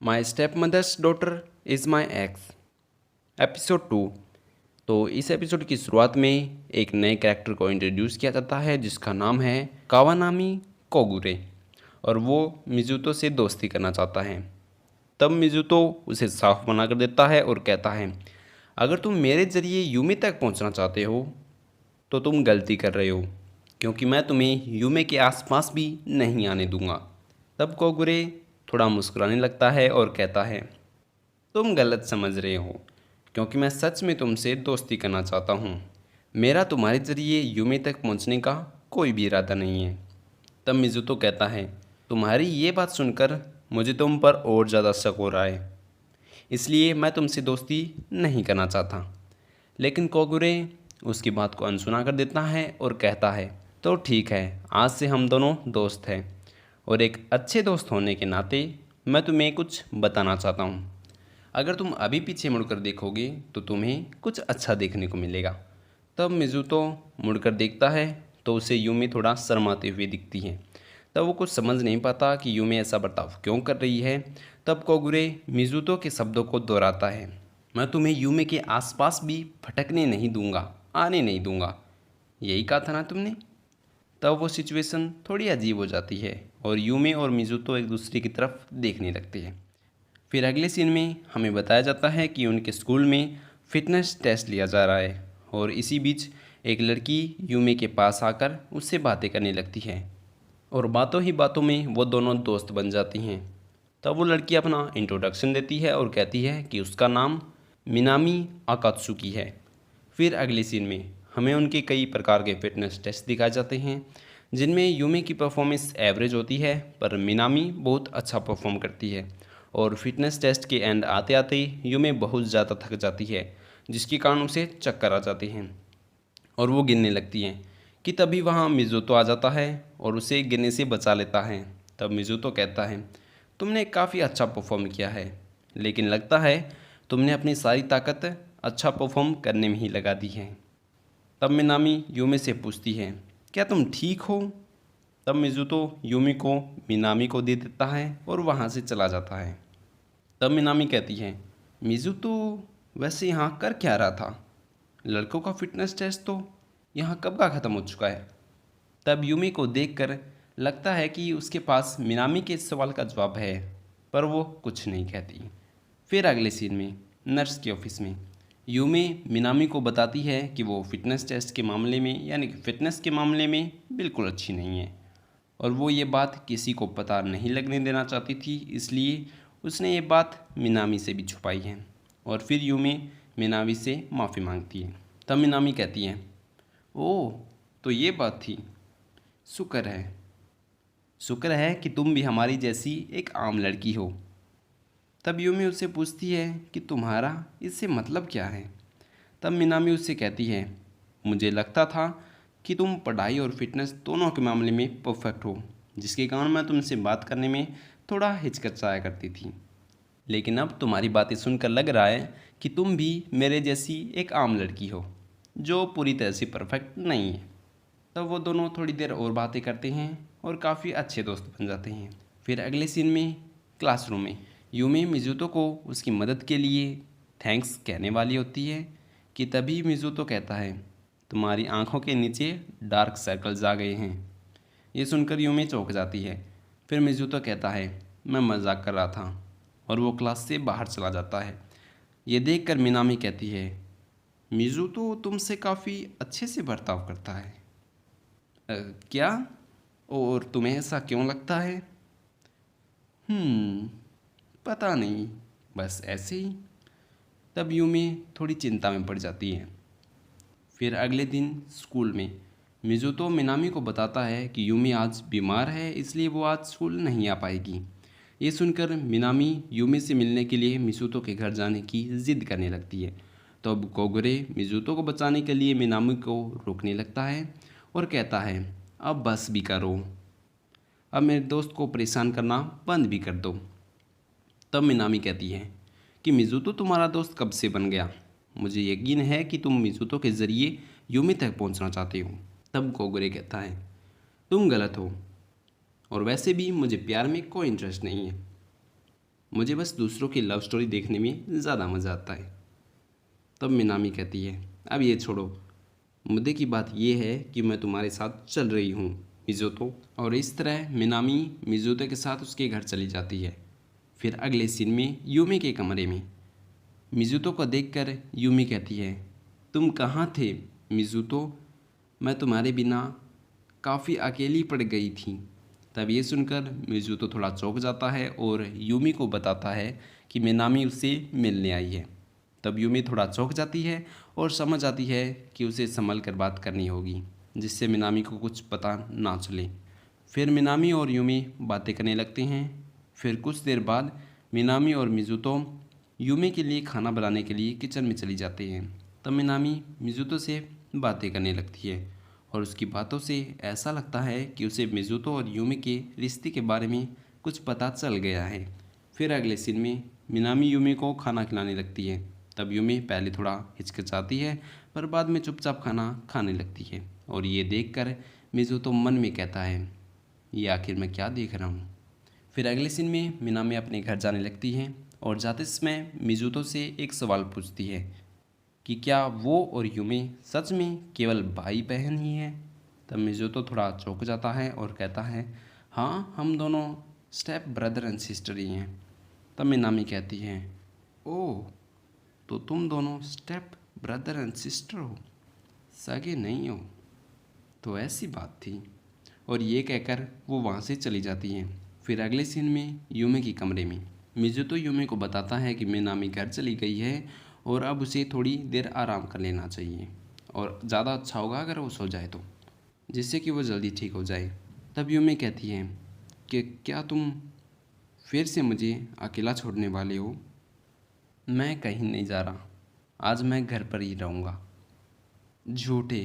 My step mother's daughter is my ex. Episode 2। तो इस episode की शुरुआत में एक नए कैरेक्टर को इंट्रोड्यूस किया जाता है जिसका नाम है कावानामी कोगुरे, और वो मिजुतो से दोस्ती करना चाहता है। तब मिजुतो उसे साफ मना कर देता है और कहता है, अगर तुम मेरे ज़रिए यूमी तक पहुंचना चाहते हो तो तुम गलती कर रहे हो, क्योंकि मैं तुम्हें यूमे के आसपास भी नहीं आने दूंगा। तब कोगुरे थोड़ा मुस्कुराने लगता है और कहता है, तुम गलत समझ रहे हो, क्योंकि मैं सच में तुमसे दोस्ती करना चाहता हूँ। मेरा तुम्हारे ज़रिए यूमे तक पहुँचने का कोई भी इरादा नहीं है। तब मिजुतो कहता है, तुम्हारी ये बात सुनकर मुझे तुम पर और ज़्यादा शक हो रहा है, इसलिए मैं तुमसे दोस्ती नहीं करना चाहता। लेकिन कोगुरे उसकी बात को अनसुना कर देता है और कहता है, तो ठीक है, आज से हम दोनों दोस्त हैं, और एक अच्छे दोस्त होने के नाते मैं तुम्हें कुछ बताना चाहता हूँ। अगर तुम अभी पीछे मुड़कर देखोगे तो तुम्हें कुछ अच्छा देखने को मिलेगा। तब मिजुतो मुड़कर देखता है तो उसे यूमी थोड़ा शर्माते हुए दिखती है। तब वो कुछ समझ नहीं पाता कि यूमी ऐसा बर्ताव क्यों कर रही है। तब कोगुरे मिजुतो के शब्दों को दोहराता है, मैं तुम्हें यूमी के आसपास भी भटकने नहीं दूंगा, आने नहीं दूंगा। यही कहा था ना तुमने। तब वो सिचुएशन थोड़ी अजीब हो जाती है और यूमी और मिजुतो एक दूसरे की तरफ देखने लगते हैं। फिर अगले सीन में हमें बताया जाता है कि उनके स्कूल में फ़िटनेस टेस्ट लिया जा रहा है, और इसी बीच एक लड़की यूमी के पास आकर उससे बातें करने लगती है, और बातों ही बातों में वो दोनों दोस्त बन जाती हैं। तब वो लड़की अपना इंट्रोडक्शन देती है और कहती है कि उसका नाम मिनामी अकात्सुकी है। फिर अगले सीन में हमें उनके कई प्रकार के फिटनेस टेस्ट दिखाए जाते हैं, जिनमें यूमी की परफॉर्मेंस एवरेज होती है, पर मिनामी बहुत अच्छा परफॉर्म करती है। और फिटनेस टेस्ट के एंड आते आते यूमी बहुत ज़्यादा थक जाती है, जिसके कारण उसे चक्कर आ जाते हैं और वो गिरने लगती हैं। कि तभी वहाँ मिजुतो आ जाता है और उसे गिरने से बचा लेता है। तब मिजुतो कहता है, तुमने काफ़ी अच्छा परफॉर्म किया है, लेकिन लगता है तुमने अपनी सारी ताकत अच्छा परफॉर्म करने में ही लगा दी है। तब मिनामी यूमी से पूछती है, क्या तुम ठीक हो? तब मिजुतो यूमी को मिनामी को दे देता है और वहाँ से चला जाता है। तब मिनामी कहती है, मिजुतो वैसे यहाँ कर क्या रहा था? लड़कों का फिटनेस टेस्ट तो यहाँ कब का ख़त्म हो चुका है। तब यूमी को देखकर लगता है कि उसके पास मिनामी के इस सवाल का जवाब है, पर वो कुछ नहीं कहती। फिर अगले सीन में नर्स के ऑफिस में यूमी मिनामी को बताती है कि वो फिटनेस टेस्ट के मामले में, यानी कि फ़िटनेस के मामले में बिल्कुल अच्छी नहीं है, और वो ये बात किसी को पता नहीं लगने देना चाहती थी, इसलिए उसने ये बात मिनामी से भी छुपाई है। और फिर यूमी मिनामी से माफ़ी मांगती है। तब मिनामी कहती है, ओह, तो ये बात थी। शुक्र है, शुक्र है कि तुम भी हमारी जैसी एक आम लड़की हो। तब यूमी उससे पूछती है कि तुम्हारा इससे मतलब क्या है। तब मिनामी उससे कहती है, मुझे लगता था कि तुम पढ़ाई और फिटनेस दोनों के मामले में परफेक्ट हो, जिसके कारण मैं तुमसे बात करने में थोड़ा हिचकिचाया करती थी। लेकिन अब तुम्हारी बातें सुनकर लग रहा है कि तुम भी मेरे जैसी एक आम लड़की हो, जो पूरी तरह से परफेक्ट नहीं है। तब वो दोनों थोड़ी देर और बातें करते हैं और काफ़ी अच्छे दोस्त बन जाते हैं। फिर अगले सीन में क्लासरूम में यूमी मिजुतो को उसकी मदद के लिए थैंक्स कहने वाली होती है कि तभी मिजुतो कहता है, तुम्हारी आंखों के नीचे डार्क सर्कल्स आ गए हैं। ये सुनकर यूमी चौंक जाती है। फिर मिजुतो कहता है, मैं मजाक कर रहा था, और वो क्लास से बाहर चला जाता है। ये देखकर मिनामी कहती है, मिजुतो तुमसे काफ़ी अच्छे से बर्ताव करता है। "अ, क्या? और तुम्हें ऐसा क्यों लगता है?" "हम्म, पता नहीं, बस ऐसे ही।" तब यूमी थोड़ी चिंता में पड़ जाती है। फिर अगले दिन स्कूल में मिजुतो मिनामी को बताता है कि यूमी आज बीमार है, इसलिए वो आज स्कूल नहीं आ पाएगी। ये सुनकर मिनामी यूमी से मिलने के लिए मिजुतो के घर जाने की ज़िद करने लगती है। तो अब कोगुरे मिजुतो को बचाने के लिए मिनामी को रोकने लगता है और कहता है, अब बस भी करो, अब मेरे दोस्त को परेशान करना बंद भी कर दो। तब मिनामी कहती है कि मिजुतो तुम्हारा दोस्त कब से बन गया? मुझे यकीन है कि तुम मिजुतो के ज़रिए यूमी तक पहुंचना चाहते हो। तब कोगुरे कहता है, तुम गलत हो, और वैसे भी मुझे प्यार में कोई इंटरेस्ट नहीं है। मुझे बस दूसरों की लव स्टोरी देखने में ज़्यादा मज़ा आता है। तब मिनामी कहती है, अब ये छोड़ो, मुद्दे की बात यह है कि मैं तुम्हारे साथ चल रही हूँ मिज़ोतो। और इस तरह मिनामी मिज़ोतो के साथ उसके घर चली जाती है। फिर अगले सीन में यूमी के कमरे में मिज़ुतो को देखकर यूमी कहती है, तुम कहाँ थे मिज़ुतो? मैं तुम्हारे बिना काफ़ी अकेली पड़ गई थी। तब ये सुनकर मिज़ुतो थोड़ा चौंक जाता है और यूमी को बताता है कि मिनामी उससे मिलने आई है। तब यूमी थोड़ा चौंक जाती है और समझ आती है कि उसे संभल कर बात करनी होगी, जिससे मिनामी को कुछ पता ना चले। फिर मिनामी और यूमी बातें करने लगते हैं। फिर कुछ देर बाद मिनामी और मिज़ुतो यूमी के लिए खाना बनाने के लिए किचन में चली जाते हैं। तब मिनामी मिज़ुतो से बातें करने लगती है और उसकी बातों से ऐसा लगता है कि उसे मिज़ुतो और यूमी के रिश्ते के बारे में कुछ पता चल गया है। फिर अगले सीन में मिनामी यूमी को खाना खिलाने लगती है। तब यूमी पहले थोड़ा हिचकिचाती है पर बाद में चुपचाप खाना खाने लगती है और ये देखकर मिज़ुतो मन में कहता है, ये आखिर मैं क्या देख रहा हूँ। फिर अगले सीन में मिनामी अपने घर जाने लगती है और जाते समय मिज़ुतो से एक सवाल पूछती है कि क्या वो और यूमी सच में केवल भाई बहन ही हैं। तब मिज़ुतो थोड़ा चौंक जाता है और कहता है, हाँ, हम दोनों स्टेप ब्रदर एंड सिस्टर ही हैं। तब मिनामी कहती है, ओह, तो तुम दोनों स्टेप ब्रदर एंड सिस्टर हो, सगे नहीं हो। तो ऐसी बात थी। और ये कहकर वो वहाँ से चली जाती हैं। फिर अगले सीन में यूमी के कमरे में मिज़ुतो यूमी को बताता है कि मिनामी घर चली गई है और अब उसे थोड़ी देर आराम कर लेना चाहिए और ज़्यादा अच्छा होगा अगर वो सो जाए तो, जिससे कि वो जल्दी ठीक हो जाए। तब यूमी कहती है कि क्या तुम फिर से मुझे अकेला छोड़ने वाले हो? मैं कहीं नहीं जा रहा, आज मैं घर पर ही रहूँगा। झूठे,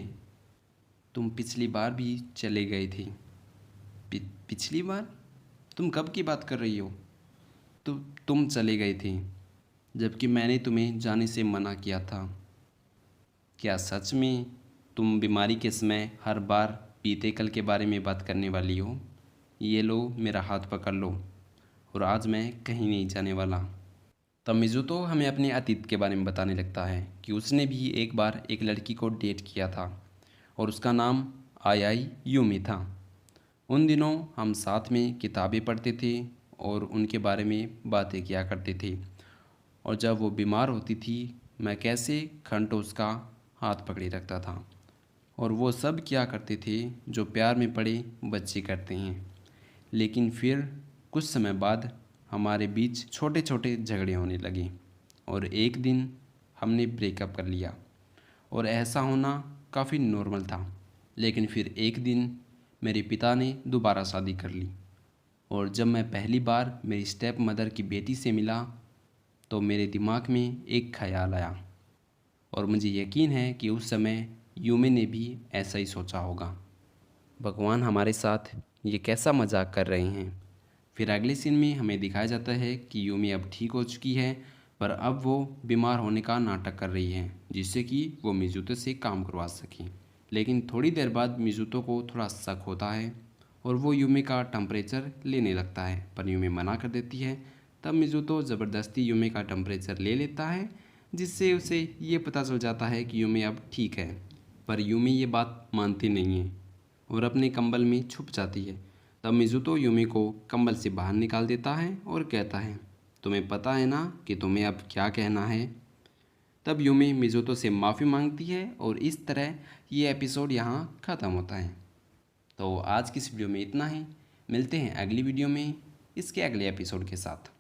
तुम पिछली बार भी चले गए थे। पिछली बार? तुम कब की बात कर रही हो? तो तुम चले गए थे जबकि मैंने तुम्हें जाने से मना किया था। क्या सच में तुम बीमारी के समय हर बार बीते कल के बारे में बात करने वाली हो? ये लो, मेरा हाथ पकड़ लो, और आज मैं कहीं नहीं जाने वाला। तब मिज़ुतो हमें अपने अतीत के बारे में बताने लगता है कि उसने भी एक बार एक लड़की को डेट किया था और उसका नाम आयाई यूमी था। उन दिनों हम साथ में किताबें पढ़ते थे और उनके बारे में बातें किया करते थे, और जब वो बीमार होती थी मैं कैसे घंटों उसका हाथ पकड़े रखता था, और वो सब किया करते थे जो प्यार में पड़े बच्चे करते हैं। लेकिन फिर कुछ समय बाद हमारे बीच छोटे छोटे झगड़े होने लगे और एक दिन हमने ब्रेकअप कर लिया, और ऐसा होना काफ़ी नॉर्मल था। लेकिन फिर एक दिन मेरे पिता ने दोबारा शादी कर ली, और जब मैं पहली बार मेरी स्टेप मदर की बेटी से मिला तो मेरे दिमाग में एक ख्याल आया, और मुझे यकीन है कि उस समय यूमी ने भी ऐसा ही सोचा होगा। भगवान हमारे साथ ये कैसा मजाक कर रहे हैं। फिर अगले सीन में हमें दिखाया जाता है कि यूमी अब ठीक हो चुकी है, पर अब वो बीमार होने का नाटक कर रही है जिससे कि वो मिज़ुतो से काम करवा सके। लेकिन थोड़ी देर बाद मिज़ुतो को थोड़ा शक होता है और वो यूमी का टेम्परेचर लेने लगता है, पर यूमी मना कर देती है। तब मिज़ुतो ज़बरदस्ती यूमी का टेम्परेचर ले लेता है, जिससे उसे ये पता चल जाता है कि यूमी अब ठीक है। पर यूमी ये बात मानती नहीं है और अपने कंबल में छुप जाती है। तब मिज़ुतो यूमी को कंबल से बाहर निकाल देता है और कहता है, तुम्हें पता है ना कि तुम्हें अब क्या कहना है। तब यूमी मिज़ुतो से माफ़ी मांगती है और इस तरह ये एपिसोड यहाँ ख़त्म होता है। तो आज की इस वीडियो में इतना ही। मिलते हैं अगली वीडियो में इसके अगले एपिसोड के साथ।